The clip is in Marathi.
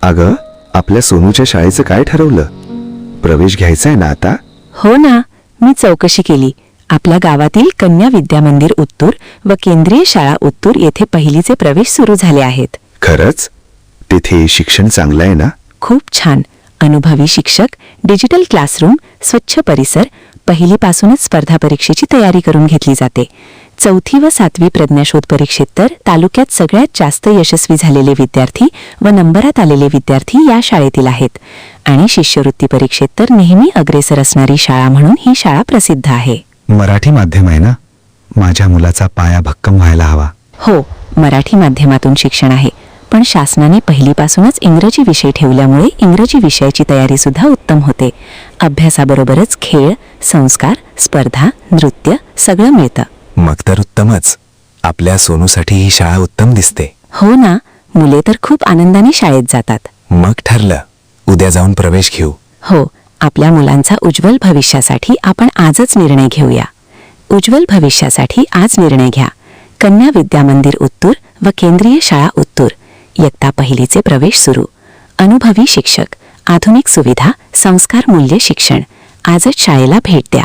अगं, आपल्या सोनूच्या शाळेचं काय ठरवलं? प्रवेश घ्यायचा आहे ना आता? हो ना, मी चौकशी केली. आपल्या गावातील कन्या विद्या मंदिर उत्तूर व केंद्रीय शाळा उत्तूर येथे पहिलीचे प्रवेश सुरू झाले आहेत. खरंच? तिथे शिक्षण चांगलं आहे ना? खूप छान. अनुभवी शिक्षक, डिजिटल क्लासरूम, स्वच्छ परिसर, पहिलीपासूनच स्पर्धा परीक्षेची तयारी करून घेतली जाते. 4थी व 7वी प्रज्ञाशोध परीक्षेत तर तालुक्यात सगळ्यात जास्त यशस्वी झालेले विद्यार्थी व नंबरात आलेले विद्यार्थी या शाळेतील आहेत. आणि शिष्यवृत्ती परीक्षेत तर नेहमी अग्रेसर असणारी शाळा म्हणून ही शाळा प्रसिद्ध आहे. मराठी माध्यम आहे ना? माझ्या मुलाचा पाया भक्कम व्हायला हवा. हो, मराठी माध्यमातून शिक्षण आहे, पण शासनाने पहिलीपासूनच इंग्रजी विषय ठेवल्यामुळे इंग्रजी विषयाची तयारी सुद्धा उत्तम होते. अभ्यासाबरोबरच खेळ, संस्कार, स्पर्धा, नृत्य सगळं मिळतं. मग तर उत्तमच. आपल्या सोनूसाठी ही शाळा उत्तम दिसते. हो ना, मुले तर खूप आनंदाने शाळेत जातात. मग ठरलं, उद्या जाऊन प्रवेश घेऊ. हो, आपल्या मुलांचा उज्ज्वल भविष्यासाठी आपण आजच निर्णय घेऊया. उज्ज्वल भविष्यासाठी आज निर्णय घ्या. कन्या विद्या मंदिर उत्तूर व केंद्रीय शाळा उत्तूर, इयत्ता पहिलीचे प्रवेश सुरू. अनुभवी शिक्षक, आधुनिक सुविधा, संस्कार मूल्य शिक्षण. आजच शाळेला भेट द्या.